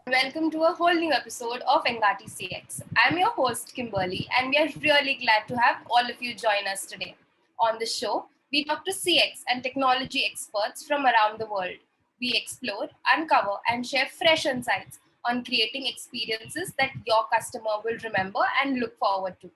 Welcome to a whole new episode of Engati CX. I'm your host, Kimberly, and we are really glad to have all of you join us today. On the show, we talk to CX and technology experts from around the world. We explore, uncover, and share fresh insights on creating experiences that your customer will remember and look forward to.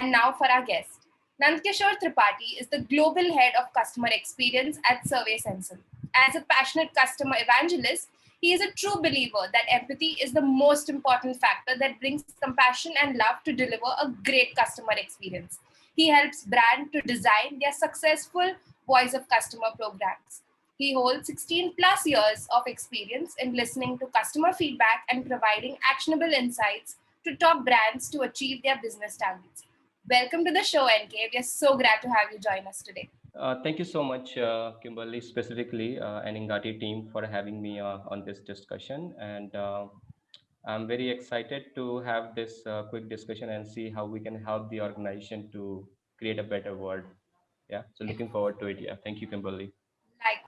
And now for our guest. Nandkishore Tripathi is the global head of customer experience at Survey Sensen. As a passionate customer evangelist, he is a true believer that empathy is the most important factor that brings compassion and love to deliver a great customer experience. He helps brands to design their successful voice of customer programs. He holds 16 plus years of experience in listening to customer feedback and providing actionable insights to top brands to achieve their business targets. Welcome to the show, NK. We are so glad to have you join us today. Thank you so much, Kimberly, specifically and Ingati team for having me on this discussion. And I'm very excited to have this quick discussion and see how we can help the organization to create a better world. Yeah, so looking forward to it. Yeah, thank you, Kimberly. Like,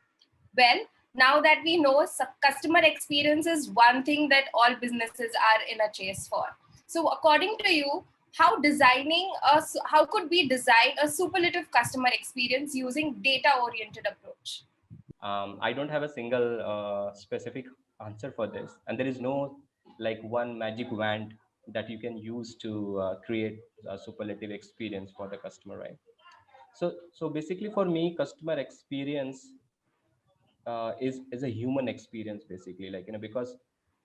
well, now that we know customer experience is one thing that all businesses are in a chase for. So, according to you, how could we design a superlative customer experience using data-oriented approach? I don't have a single specific answer for this, and there is no like one magic wand that you can use to create a superlative experience for the customer, right? So basically, for me, customer experience is a human experience, basically, like because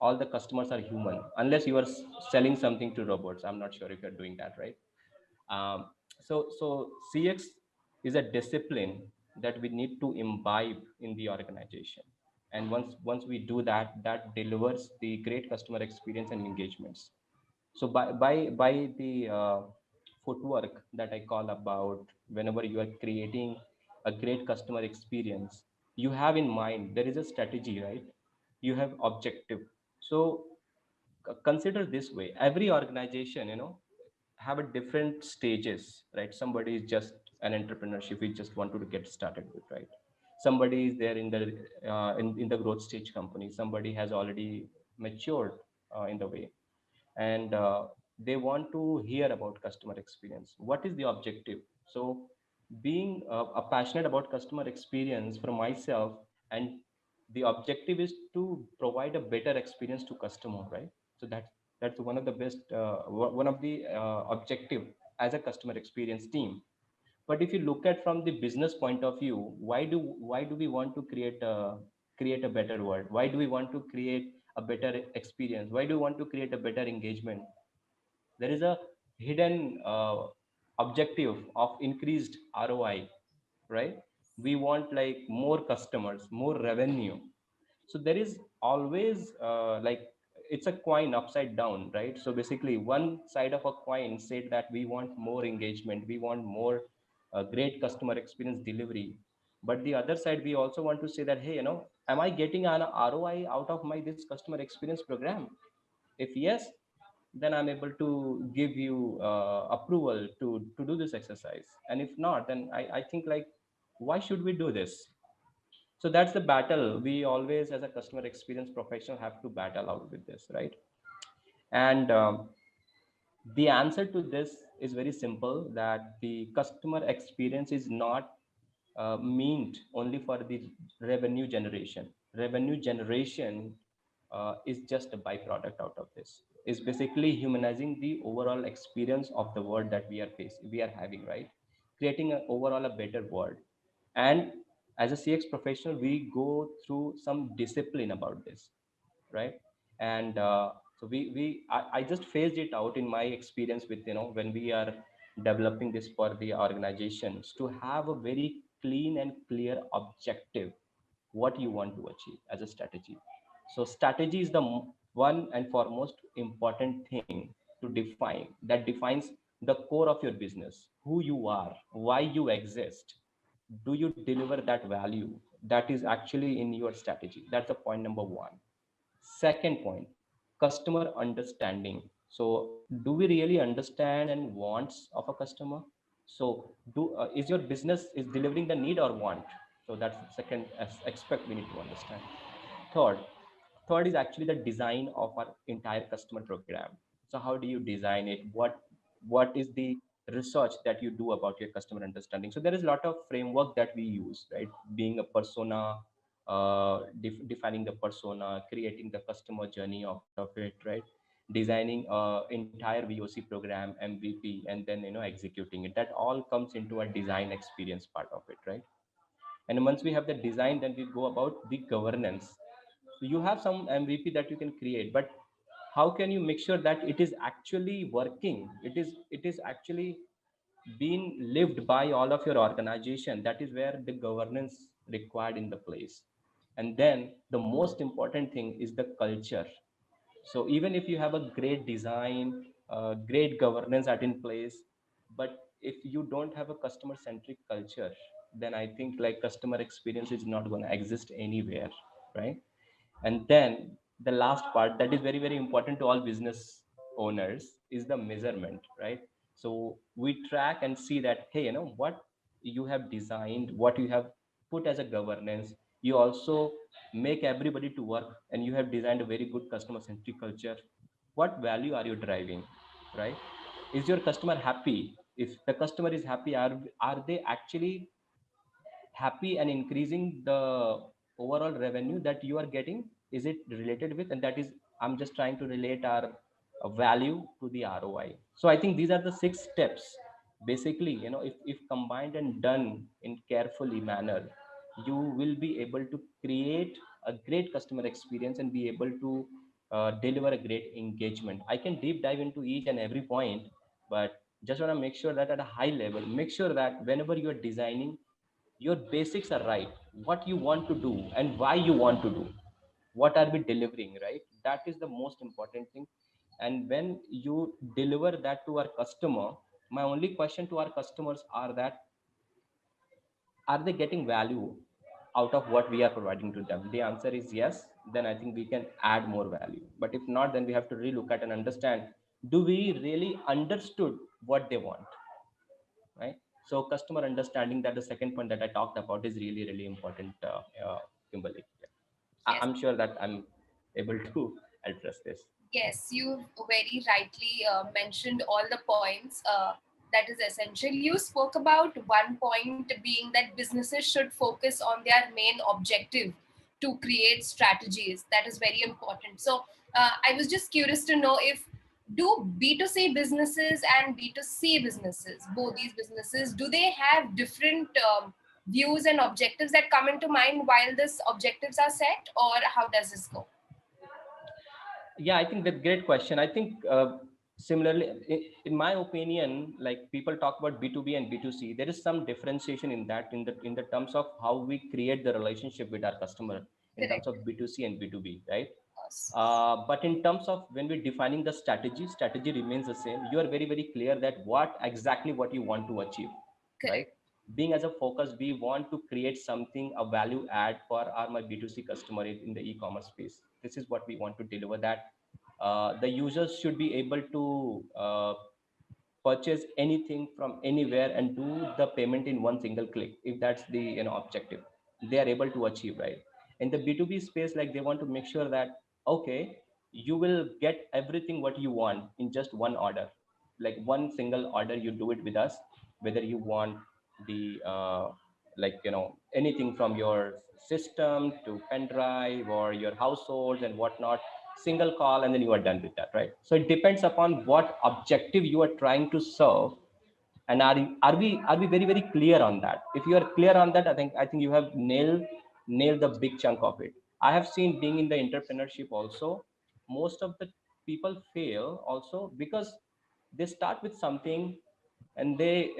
all the customers are human, unless you are selling something to robots. I'm not sure if you're doing that, right? Um, so CX is a discipline that we need to imbibe in the organization, and once we do that, that delivers the great customer experience and engagements. So by the footwork that I call about, whenever you are creating a great customer experience, you have in mind there is a strategy, right? You have objective. So consider this way: every organization, have a different stages, right? Somebody is just an entrepreneurship, we just wanted to get started with, right? Somebody is there in the in the growth stage company. Somebody has already matured in the way, and they want to hear about customer experience. What is the objective? So being passionate about customer experience for myself, and the objective is to provide a better experience to customer, right? So that's one of the best one of the objective as a customer experience team. But if you look at from the business point of view, why do we want to create a better world? Why do we want to create a better experience? Why do we want to create a better engagement? There is a hidden objective of increased ROI, right? We want like more customers, more revenue. So there is always it's a coin upside down, right? So basically, one side of a coin said that we want more engagement, we want more great customer experience delivery. But the other side, we also want to say that, hey, am I getting an ROI out of my this customer experience program? If yes, then I'm able to give you approval to do this exercise. And if not, then I think like, why should we do this? So that's the battle we always, as a customer experience professional, have to battle out with this, right? And the answer to this is very simple, that the customer experience is not meant only for the revenue generation. Revenue generation is just a byproduct out of this. Is basically humanizing the overall experience of the world that we are having, right? Creating an overall a better world. And as a CX professional, we go through some discipline about this, right? And I just phased it out in my experience with, when we are developing this for the organizations, to have a very clean and clear objective, what you want to achieve as a strategy. So strategy is the one and foremost important thing to define, that defines the core of your business, who you are, why you exist. Do you deliver that value that is actually in your strategy? That's the point number one. Second point, customer understanding. So do we really understand and wants of a customer? So is your business is delivering the need or want? So that's the second aspect we need to understand. Third, Third is actually the design of our entire customer program. So how do you design it? What is the research that you do about your customer understanding? So there is a lot of framework that we use, right? Being a persona, defining the persona, creating the customer journey out of it, right? Designing entire VOC program, MVP, and then executing it. That all comes into a design experience part of it, right? And once we have the design, then we go about the governance. So you have some MVP that you can create, but how can you make sure that it is actually working? It is actually being lived by all of your organization. That is where the governance required in the place. And then the most important thing is the culture. So even if you have a great design, great governance at in place, but if you don't have a customer centric culture, then I think like customer experience is not going to exist anywhere, right? And then the last part that is very very important to all business owners is the measurement, right? So we track and see that, hey, what you have designed, what you have put as a governance, you also make everybody to work, and you have designed a very good customer centric culture. What value are you driving, right? Is your customer happy? If the customer is happy, are they actually happy and increasing the overall revenue that you are getting? Is it related with? And that is, I'm just trying to relate our value to the ROI. So I think these are the 6 steps. Basically, if combined and done in carefully manner, you will be able to create a great customer experience and be able to deliver a great engagement. I can deep dive into each and every point, but just want to make sure that at a high level, make sure that whenever you are designing, your basics are right, what you want to do and why you want to do, what are we delivering, right? That is the most important thing. And when you deliver that to our customer, my only question to our customers are that, are they getting value out of what we are providing to them? The answer is yes. Then I think we can add more value. But if not, then we have to relook at and understand, do we really understood what they want, right? So customer understanding, that the second point that I talked about, is really really important, Kimberly. Yeah. Yes. I'm sure that I'm able to address this. Yes, you very rightly mentioned all the points. That is essential. You spoke about one point being that businesses should focus on their main objective to create strategies. That is very important. So I was just curious to know if do B2C businesses and B2C businesses, both these businesses, do they have different views and objectives that come into mind while these objectives are set, or how does this go? Yeah, I think that's great question. I think similarly, in my opinion, like people talk about B2B and B2C, there is some differentiation in that, in the terms of how we create the relationship with our customer in terms Correct. of B2C and B2B, right? Yes. But in terms of when we're defining the strategy remains the same. You are very very clear that what you want to achieve, right? Correct. Being as a focus, we want to create something, a value add for our my B2C customer in the e-commerce space. This is what we want to deliver, that the users should be able to purchase anything from anywhere and do the payment in one single click. If that's the objective they are able to achieve, right? In the B2B space, like they want to make sure that, okay, you will get everything what you want in just one order, like one single order, you do it with us, whether you want the like anything from your system to pen drive or your households and whatnot, single call, and then you are done with that, right? So it depends upon what objective you are trying to serve. And are we very very clear on that? If you are clear on that, I think you have nailed the big chunk of it. I have seen, being in the entrepreneurship also, most of the people fail also because they start with something and they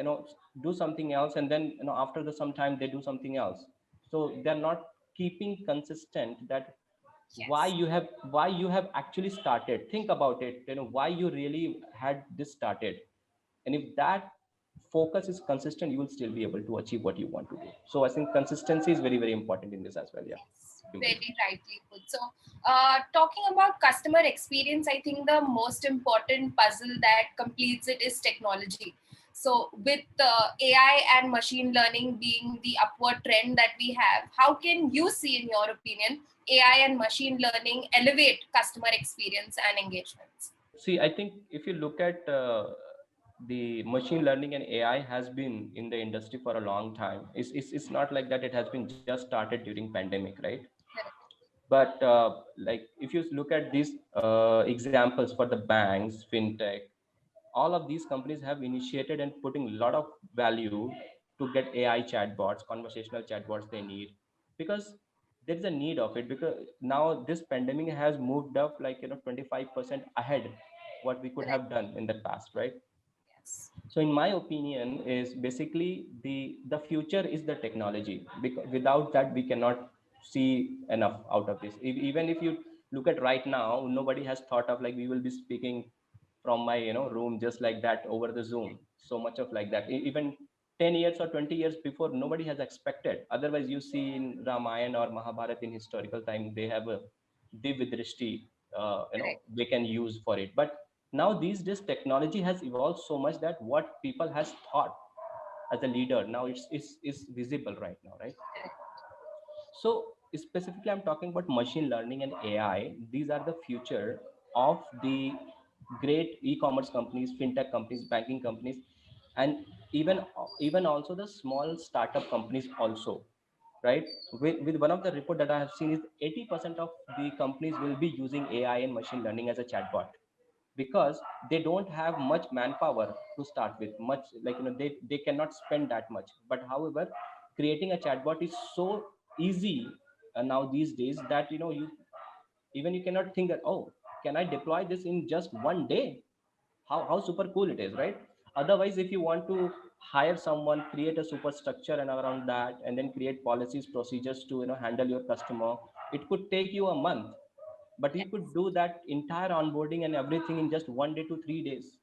do something else, and then after the some time they do something else. So they're not keeping consistent that why Yes. you have actually started. Think about it, why you really had this started. And if that focus is consistent, you will still be able to achieve what you want to do. So I think consistency is very very important in this as well. Yeah, Yes, Kimberly. very rightly put. So, talking about customer experience, I think the most important puzzle that completes it is technology. So with AI and machine learning being the upward trend that we have, how can you see, in your opinion, AI and machine learning elevate customer experience and engagements? See, I think if you look at the machine learning and AI has been in the industry for a long time. It's not like that it has been just started during pandemic, right? But like if you look at these examples for the banks, fintech, all of these companies have initiated and putting a lot of value to get AI chatbots, conversational chatbots they need, because there is a need of it, because now this pandemic has moved up like 25% ahead what we could Correct. have done in the past, right? Yes. So in my opinion is basically the future is the technology, because without that we cannot see enough out of this. Even if you look at right now, nobody has thought of like we will be speaking from my room just like that over the Zoom, so much of like that. Even 10 years or 20 years before, nobody has expected. Otherwise you see in Ramayana or Mahabharata in historical time, they have a div drishti, Correct. they can use for it. But now these days technology has evolved so much that what people has thought as a leader now it's visible right now, right? So specifically I'm talking about machine learning and AI. These are the future of the great e-commerce companies, fintech companies, banking companies, and even also the small startup companies also, right? With one of the report that I have seen is 80% of the companies will be using AI and machine learning as a chatbot, because they don't have much manpower to start with, much like they cannot spend that much. But however, creating a chatbot is so easy now these days that you even you cannot think that, oh, can I deploy this in just one day? How super cool it is, right? Otherwise, if you want to hire someone, create a superstructure and around that, and then create policies, procedures to handle your customer, it could take you a month. But you could do that entire onboarding and everything in just 1 day to 3 days.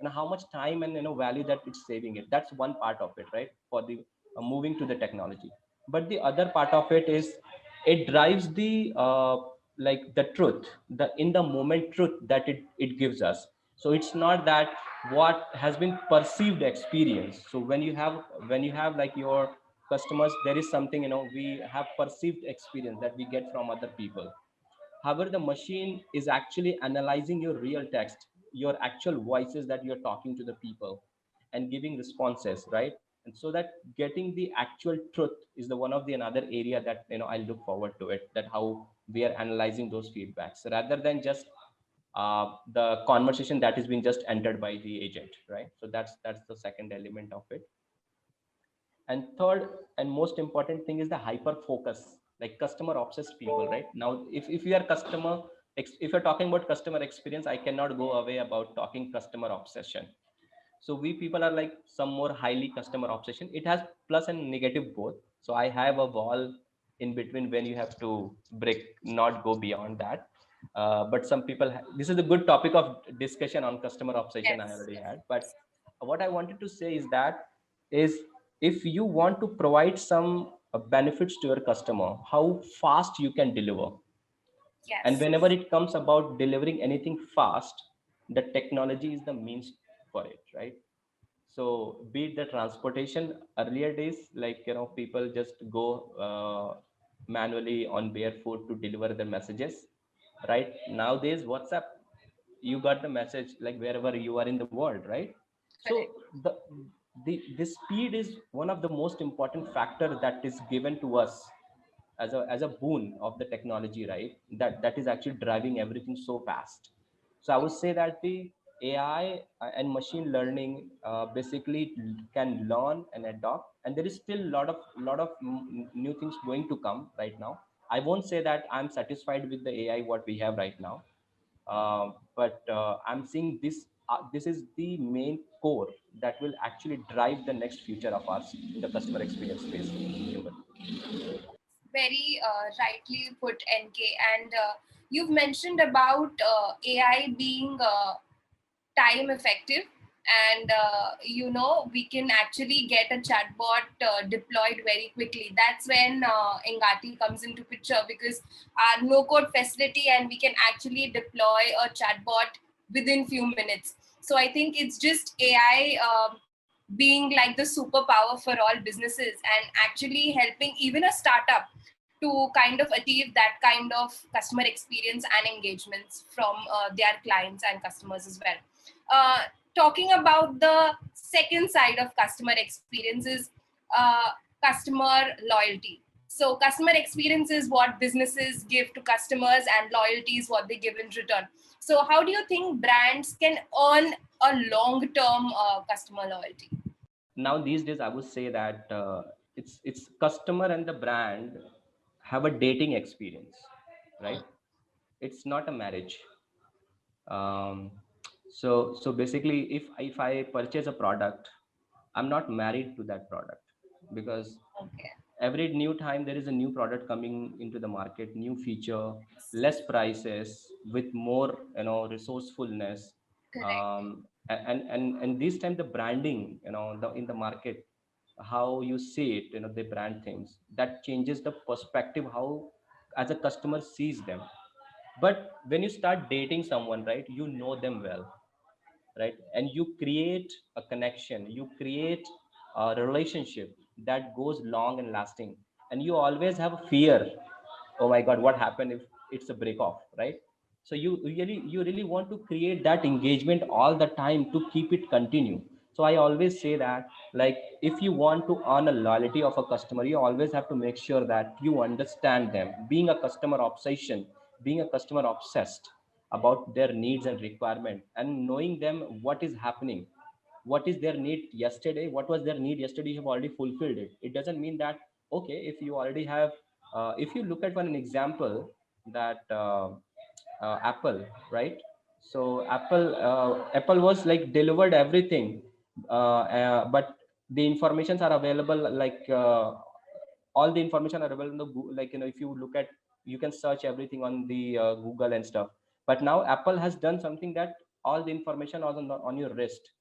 And how much time and value that it's saving it. That's one part of it, right? For the moving to the technology. But the other part of it is it drives the like the truth, the in the moment truth that it gives us. So it's not that what has been perceived experience. So when you have like your customers, there is something we have perceived experience that we get from other people. However, the machine is actually analyzing your real text, your actual voices that you're talking to the people, and giving responses, right? And so that getting the actual truth is the one of the another area that I look forward to it, that how we are analyzing those feedbacks rather than just the conversation that is being just entered by the agent, right? So that's the second element of it. And third and most important thing is the hyper focus, like customer obsessed people, right? Now if you are if you're talking about customer experience, I cannot go away about talking customer obsession. So we people are like some more highly customer obsession. It has plus and negative both. So I have a wall in between when you have to break, not go beyond that. But some people this is a good topic of discussion on customer obsession I Yes. already had. But what I wanted to say is that is if you want to provide some benefits to your customer, how fast you can deliver. And Yes. whenever it comes about delivering anything fast, the technology is the means for it, right? So be it the transportation, earlier days, like people just go manually on barefoot to deliver the messages, right? Nowadays WhatsApp, you got the message like wherever you are in the world, right? So Correct. the speed is one of the most important factor that is given to us as a boon of the technology, right? That is actually driving everything so fast. So I would say that the AI and machine learning basically can learn and adopt, and there is still a lot of new things going to come right now. I won't say that I'm satisfied with the AI what we have right now, but I'm seeing this is the main core that will actually drive the next future of us in the customer experience space, Kimberly. Very rightly put, NK. And you've mentioned about AI being time effective, and we can actually get a chatbot deployed very quickly. That's when Engati comes into picture, because our no code facility, and we can actually deploy a chatbot within few minutes. So I think it's just AI being like the superpower for all businesses and actually helping even a startup to kind of achieve that kind of customer experience and engagements from their clients and customers as well. Uh, Talking about the second side of customer experience is uh, customer loyalty. So customer experience is what businesses give to customers and loyalty is what they give in return. So how do you think brands can earn a long-term customer loyalty? Now these days I would say that it's customer and the brand have a dating experience, right? It's not a marriage. um, so basically if I purchase a product, I'm not married to that product, because Okay. every new time there is a new product coming into the market, new feature, less prices with more, resourcefulness. Correct. And this time the branding, in the market, how you see it, they brand things that changes the perspective how as a customer sees them. But when you start dating someone, right, you know them well, right, and you create a connection, you create a relationship that goes long and lasting, and you always have a fear, oh my god, what happened if it's a break off, right? So you really want to create that engagement all the time to keep it continue. So I always say that, like, if you want to earn a loyalty of a customer, you always have to make sure that you understand them, being a customer obsession, being a customer obsessed about their needs and requirement, and knowing them what is happening, what is their need yesterday, what was their need yesterday, you have already fulfilled it. It doesn't mean that, okay, if you already have, if you look at one example, that Apple, right? So Apple was like delivered everything, but the informations are available, like all the information are available in the like, if you look at, you can search everything on the Google and stuff. But now Apple has done something that all the information is on your wrist,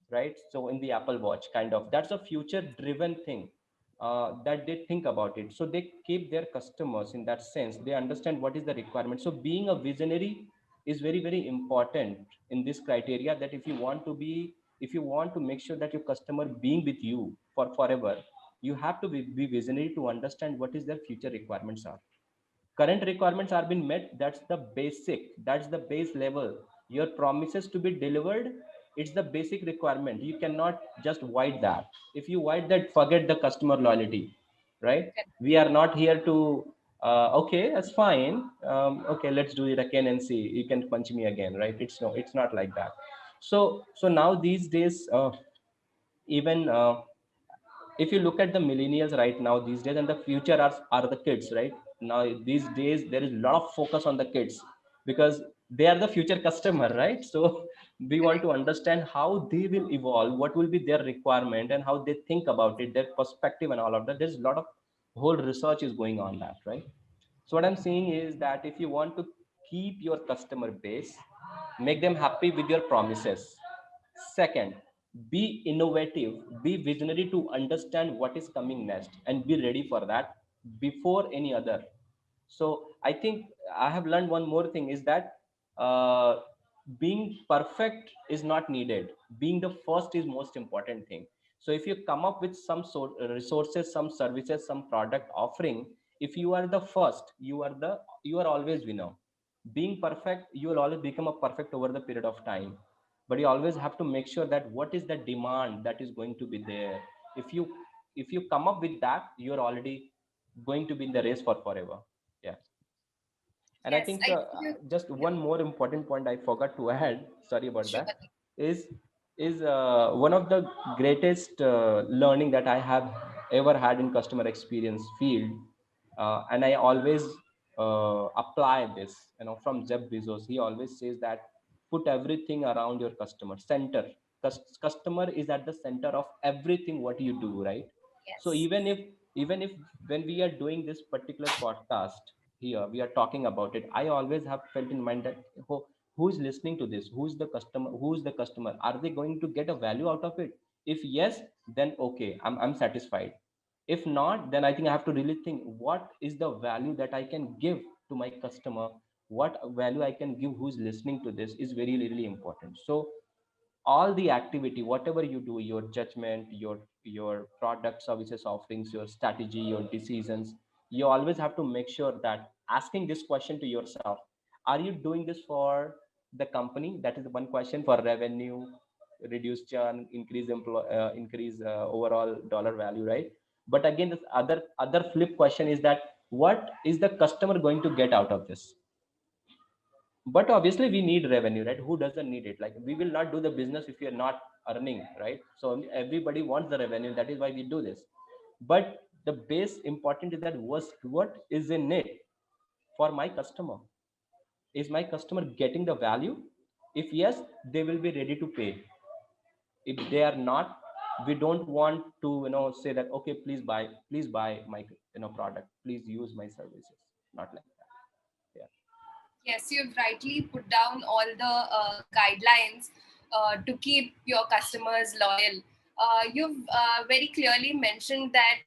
right? So in the Apple Watch, kind of, that's a future driven thing, that they think about it, so they keep their customers in that sense, they understand what is the requirement. So being a visionary is very very important in this criteria, that if you want to be, if you want to make sure that your customer being with you for forever, you have to be visionary to understand what is their future requirements are. Current requirements are being met, that's the basic, that's the base level. Your promises to be delivered, it's the basic requirement, you cannot just void that. If you void that, forget the customer loyalty, right? We are not here to, okay, that's fine, okay, let's do it again and see, you can punch me again, right? It's no, it's not like that. So now these days, even if you look at the millennials right now these days, and the future are the kids, right? Now these days there is a lot of focus on the kids, because they are the future customer, right? So we want to understand how they will evolve, what will be their requirement, and how they think about it, their perspective and all of that. There's a lot of whole research is going on that, right? So what I'm saying is that if you want to keep your customer base, make them happy with your promises. Second, be innovative, be visionary to understand what is coming next and be ready for that before any other. So I think I have learned one more thing is that, uh, being perfect is not needed. Being the first is most important thing. So if you come up with some sort resources, some services, some product offering, if you are the first, you are always winner. Being perfect, you will always become a perfect over the period of time, but you always have to make sure that what is the demand that is going to be there. If you come up with that, you're already going to be in the race for forever. Yeah. And I Yes, think, I feel, just yeah, one more important point I forgot to add, sorry about sure. that, is one of the greatest learning that I have ever had in customer experience field, and I always apply this. From Jeff Bezos, he always says that put everything around your customer center. Customer is at the center of everything what you do, right? So Yes. even if when we are doing this particular podcast here, we are talking about it, I always have felt in mind that, who is listening to this, who's the customer, are they going to get a value out of it? If yes, then okay, I'm satisfied. If not, then I think I have to really think, what is the value that I can give to my customer, what value I can give, who's listening to this is very really important. So all the activity, whatever you do, your judgment, your product, services, offerings, your strategy, your decisions, you always have to make sure that asking this question to yourself: are you doing this for the company? That is one question. For revenue, reduce churn, increase overall dollar value, right? But again, this other flip question is that what is the customer going to get out of this? But obviously we need revenue, right? Who doesn't need it? Like, we will not do the business if you're not earning, right? So everybody wants the revenue, that is why we do this. But the base important is that what is in it for my customer? Is my customer getting the value? If yes, they will be ready to pay. If they are not, we don't want to say that, okay, please buy my product, please use my services. Not like that. Yeah. Yes, you've rightly put down all the guidelines to keep your customers loyal. You've very clearly mentioned that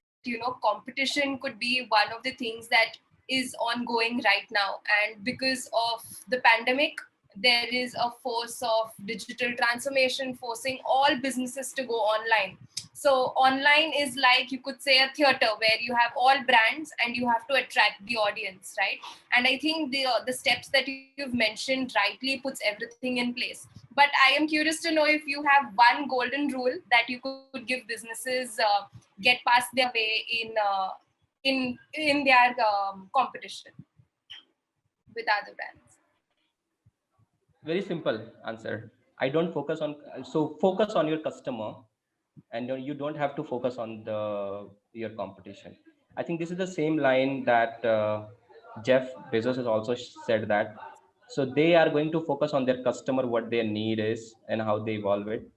competition could be one of the things that is ongoing right now, and because of the pandemic, there is a force of digital transformation forcing all businesses to go online. So online is like, you could say, a theater where you have all brands and you have to attract the audience, right? And I think the steps that you've mentioned rightly puts everything in place. But I am curious to know if you have one golden rule that you could give businesses get past their way in their competition with other brands. Very simple answer. I don't focus on, so focus on your customer, and you don't have to focus on the your competition. I think this is the same line that Jeff Bezos has also said, that so they are going to focus on their customer, what their need is and how they evolve it.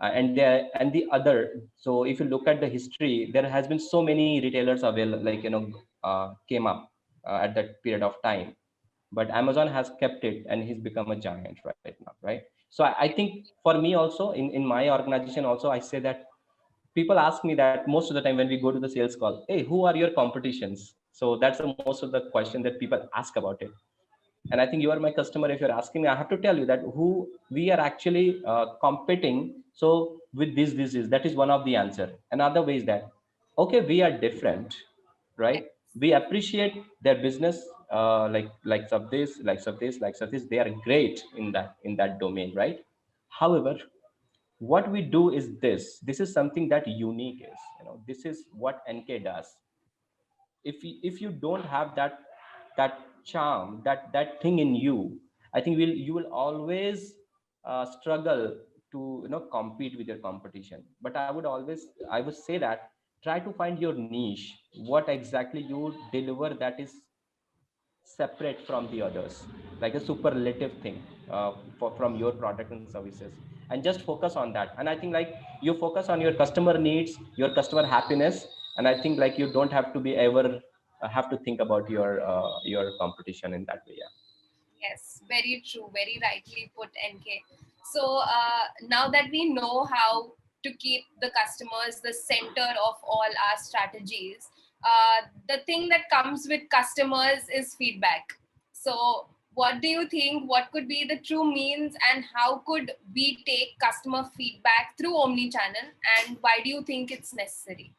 And the other, so if you look at the history, there has been so many retailers available, like came up at that period of time, but Amazon has kept it and he's become a giant right now, right? So I think for me also, in my organization also, I say that people ask me that most of the time when we go to the sales call, hey, who are your competitions? So that's the most of the question that people ask about it. And I think you are my customer. If you're asking me, I have to tell you that who we are actually competing. So with this is, that is one of the answer. Another way is that, okay, we are different, right? We appreciate their business, like they are great in that domain, right? However, what we do is this is something that unique is, this is what NK does. If you don't have that charm, that thing in you, I think you will always struggle to compete with your competition. But I would say that try to find your niche, what exactly you deliver that is separate from the others, like a superlative thing from your product and services, and just focus on that. And I think, like, you focus on your customer needs, your customer happiness, and I think, like, you don't have to be ever have to think about your competition in that way. Yeah. Yes, very true, very rightly put, NK. So now that we know how to keep the customers the center of all our strategies, the thing that comes with customers is feedback. So what do you think? What could be the true means, and how could we take customer feedback through omnichannel? And why do you think it's necessary?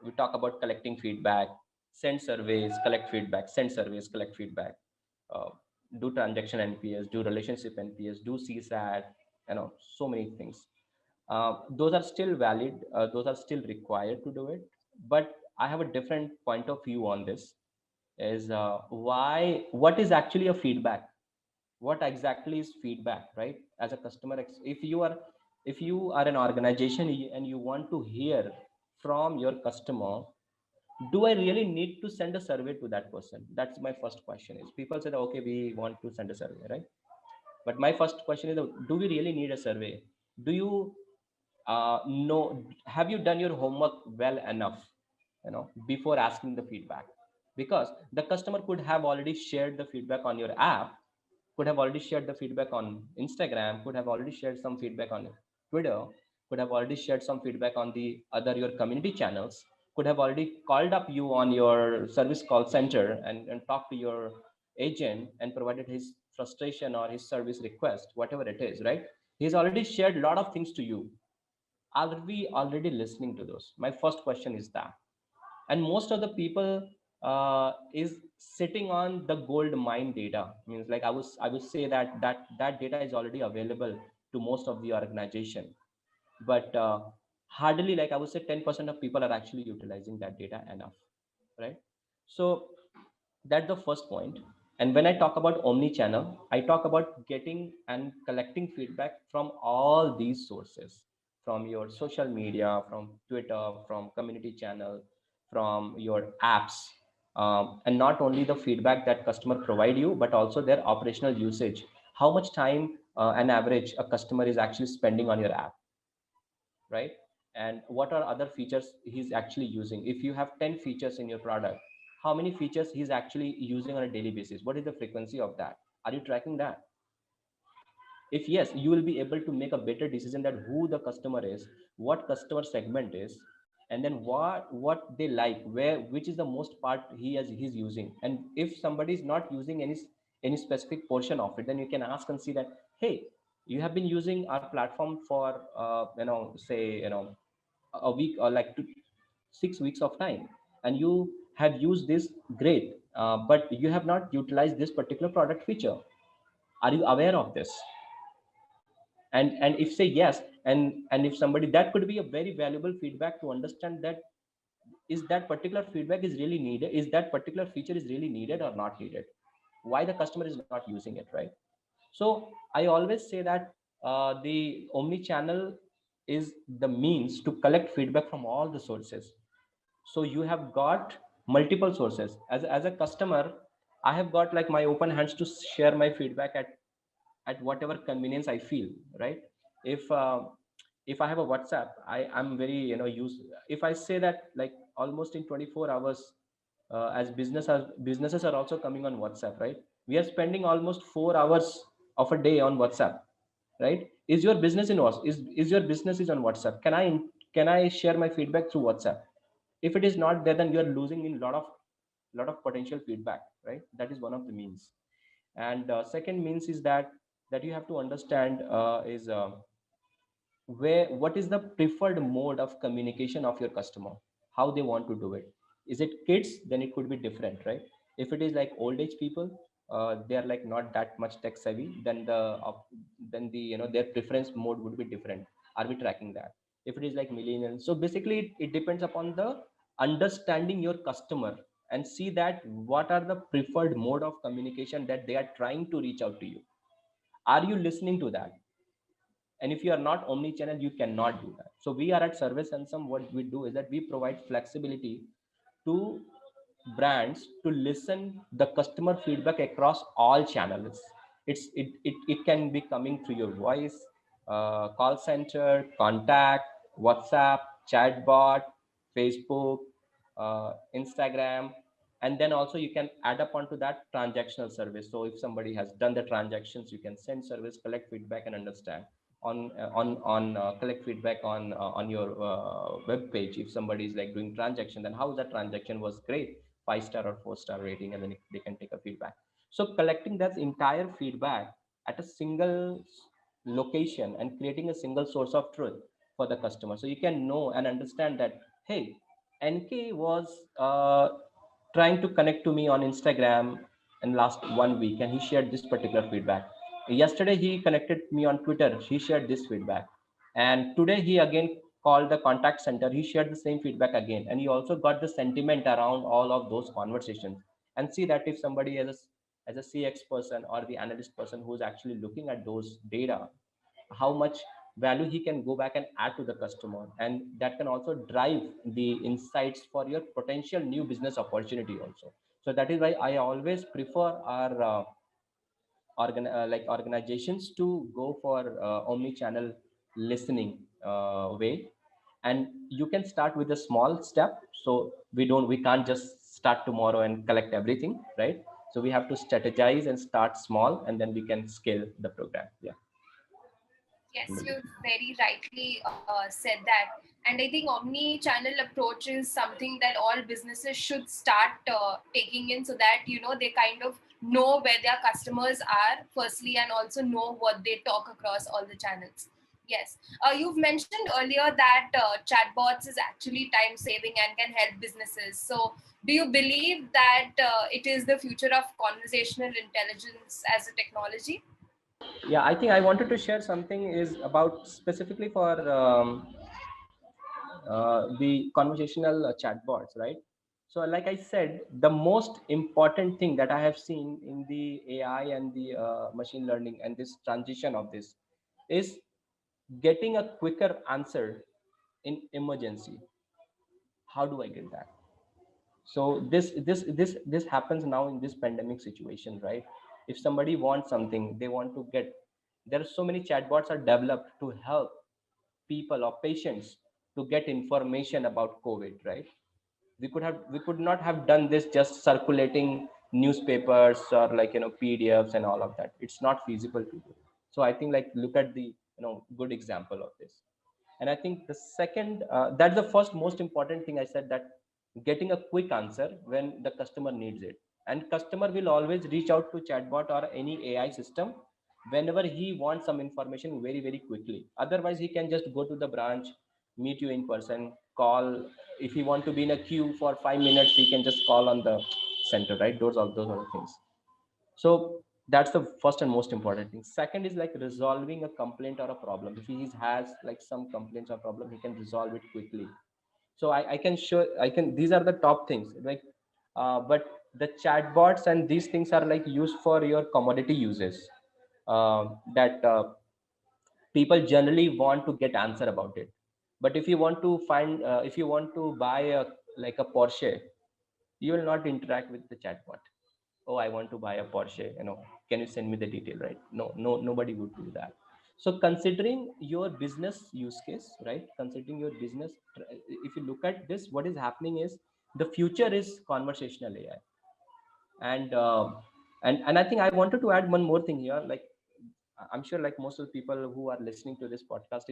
We talk about collecting feedback, send surveys, collect feedback, send surveys, collect feedback, uh, do transaction NPS, do relationship NPS, do CSAT, so many things. Those are still valid, those are still required to do it. But I have a different point of view on this, is what is actually a feedback? What exactly is feedback, right? As a customer, if you are an organization and you want to hear from your customer, do I really need to send a survey to that person? That's my first question. Is people say that, okay, we want to send a survey, right? But my first question is, do we really need a survey? Do you know, have you done your homework well enough, before asking the feedback? Because the customer could have already shared the feedback on your app, could have already shared the feedback on Instagram, could have already shared some feedback on Twitter, could have already shared some feedback on the other your community channels, could have already called up you on your service call center and talked to your agent and provided his frustration or his service request, whatever it is, right? He's already shared a lot of things to you. Are we already listening to those? My first question is that. And most of the people is sitting on the gold mine data. Means like I would say that data is already available to most of the organization, but hardly, like I would say, 10% of people are actually utilizing that data enough, right? So that's the first point. And when I talk about omni channel, I talk about getting and collecting feedback from all these sources, from your social media, from Twitter, from community channel, from your apps, and not only the feedback that customer provide you, but also their operational usage. How much time an average a customer is actually spending on your app, right? And what are other features he's actually using? If you have 10 features in your product, how many features he's actually using on a daily basis? What is the frequency of that? Are you tracking that? If yes, you will be able to make a better decision that who the customer is, what customer segment is, and then what they like, where, which is the most part he's using. And if somebody is not using any specific portion of it, then you can ask and see that, hey, you have been using our platform for say, a week or like 6 weeks of time, and you have used this great, but you have not utilized this particular product feature. Are you aware of this? And if say yes, and if somebody, that could be a very valuable feedback to understand that is that particular feedback is really needed, is that particular feature is really needed or not needed, why the customer is not using it, right? So I always say that the omni channel is the means to collect feedback from all the sources. So you have got multiple sources. As a customer, I have got like my open hands to share my feedback at whatever convenience I feel, right? If I have a WhatsApp, I'm very, use, if I say that, like almost in 24 hours, as businesses are also coming on WhatsApp, right? We are spending almost 4 hours of a day on WhatsApp, right? Is your business in what is your business is on WhatsApp? Can I share my feedback through WhatsApp? If it is not there, then you are losing in lot of potential feedback, right? That is one of the means. And second means is that you have to understand is where, what is the preferred mode of communication of your customer, how they want to do it. Is it kids? Then it could be different, right? If it is like old age people, they are like not that much tech savvy, then the their preference mode would be different. Are we tracking that? If it is like millennials, so basically it depends upon the understanding your customer, and see that what are the preferred mode of communication that they are trying to reach out to you. Are you listening to that? And if you are not omni-channel, you cannot do that. So we are at Service Ensem, what we do is that we provide flexibility to brands to listen the customer feedback across all channels. It can be coming through your voice, call center, contact, WhatsApp, chatbot, Facebook, Instagram. And then also you can add up onto that transactional service. So if somebody has done the transactions, you can send service, collect feedback, and understand on collect feedback on your web page. If somebody is like doing transaction, then how that transaction was great, 5 star or 4 star rating, and then they can take a feedback. So collecting that entire feedback at a single location and creating a single source of truth for the customer, so you can know and understand that, hey, NK was trying to connect to me on Instagram in last 1 week, and he shared this particular feedback. Yesterday he connected me on Twitter, he shared this feedback. And today he again called the contact center, he shared the same feedback again, and he also got the sentiment around all of those conversations. And see that if somebody as a CX person or the analyst person who's actually looking at those data, how much value he can go back and add to the customer, and that can also drive the insights for your potential new business opportunity also. So that is why I always prefer our like organizations to go for omni-channel listening way. And you can start with a small step. So we can't just start tomorrow and collect everything, right? So we have to strategize and start small, and then we can scale the program. Yeah. Yes, you very rightly said that. And I think omni-channel approach is something that all businesses should start taking in, so that, they kind of know where their customers are, firstly, and also know what they talk across all the channels. Yes. You've mentioned earlier that chatbots is actually time saving and can help businesses. So, do you believe that it is the future of conversational intelligence as a technology? Yeah, I think I wanted to share something is about specifically for the conversational chatbots, right? So, like I said, the most important thing that I have seen in the AI and the machine learning and this transition of this is getting a quicker answer in emergency. How do I get that? So this happens now in this pandemic situation, right? If somebody wants something, they want to get, there are so many chatbots are developed to help people or patients to get information about COVID, right? We could not have done this just circulating newspapers or like, you know, PDFs and all of that. It's not feasible to do. So I think, like, look at the, you know, good example of this. And I think the second, that's the first most important thing I said, that getting a quick answer when the customer needs it. And customer will always reach out to chatbot or any AI system whenever he wants some information very, very quickly. Otherwise he can just go to the branch, meet you in person, call. If he want to be in a queue for 5 minutes, he can just call on the center, right? Those are the things. So that's the first and most important thing. Second is like resolving a complaint or a problem. If he has like some complaints or problem, he can resolve it quickly. So I can show, I can, these are the top things, like but the chatbots and these things are like used for your commodity uses, that people generally want to get answer about it. But if you want to find, if you want to buy a, like a Porsche, you will not interact with the chatbot. Oh, I want to buy a Porsche, you know, can you send me the detail, right? No, nobody would do that. So considering your business use case, right, considering your business, if you look at this, what is happening is the future is conversational AI. And and I think I wanted to add one more thing here. Like, I'm sure like most of the people who are listening to this podcast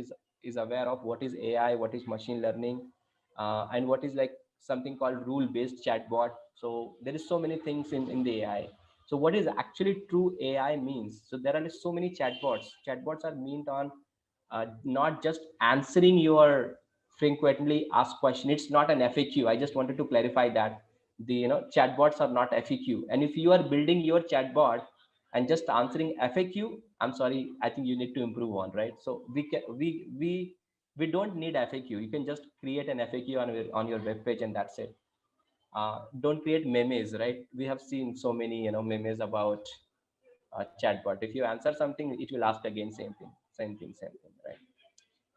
is aware of what is AI, what is machine learning, and what is like something called rule based chatbot. So there is so many things in the AI. So what is actually true AI means? So there are so many chatbots. Chatbots are meant on not just answering your frequently asked question. It's not an FAQ. I just wanted to clarify that the, you know, chatbots are not FAQ. And if you are building your chatbot and just answering FAQ, I'm sorry, I think you need to improve on, right? So we don't need FAQ. You can just create an FAQ on your web page and that's it. Don't create memes, right? We have seen so many, you know, memes about chatbot. If you answer something, it will ask again same thing, right?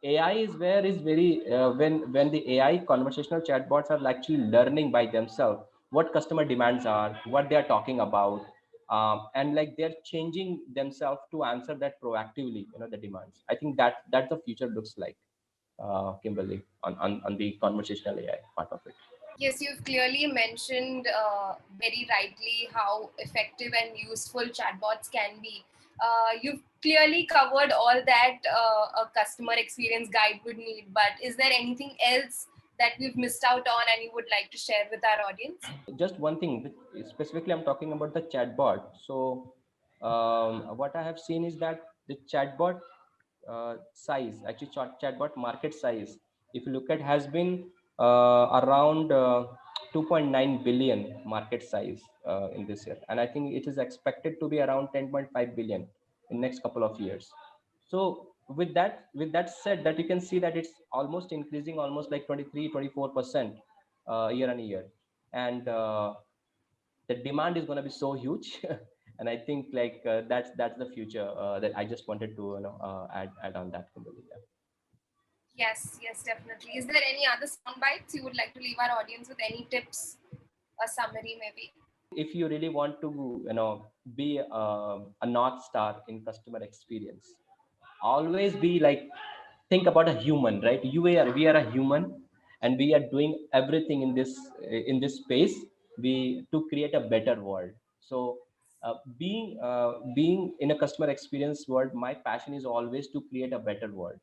AI is where is very when the AI conversational chatbots are actually learning by themselves what customer demands are, what they are talking about, and like they're changing themselves to answer that proactively, you know, the demands. I think that the future looks like, Kimberly, on the conversational AI part of it. Yes, you've clearly mentioned very rightly how effective and useful chatbots can be. You've clearly covered all that a customer experience guide would need, but is there anything else that we've missed out on and you would like to share with our audience? Just one thing, specifically I'm talking about the chatbot. So what I have seen is that the chatbot size, actually chatbot market size, if you look at, has been around 2.9 billion market size in this year, and I think it is expected to be around 10.5 billion in next couple of years. So with that said, that you can see that it's almost increasing almost like 23-24% year on year. And the demand is going to be so huge. And I think like that's the future that I just wanted to, you know, add on that, Kimberly. Yeah. Yes, yes, definitely. Is there any other sound bites you would like to leave our audience with? Any tips, a summary maybe? If you really want to, you know, be a north star in customer experience, always be like, think about a human, right? We are a human, and we are doing everything in this space, we to create a better world. So being in a customer experience world, my passion is always to create a better world.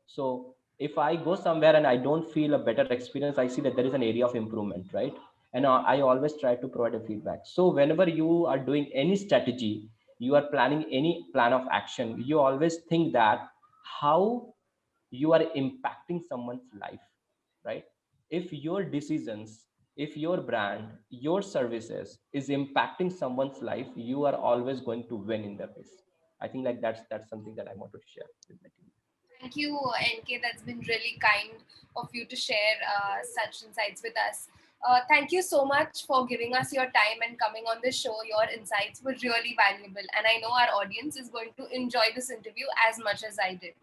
So if I go somewhere and I don't feel a better experience, I see that there is an area of improvement, right? And I always try to provide a feedback. So whenever you are doing any strategy, you are planning any plan of action, you always think that how you are impacting someone's life, right? If your decisions, if your brand, your services is impacting someone's life, you are always going to win in the race. I think like that's something that I want to share with my team. Thank you, NK. That's been really kind of you to share such insights with us. Thank you so much for giving us your time and coming on the show. Your insights were really valuable, and I know our audience is going to enjoy this interview as much as I did.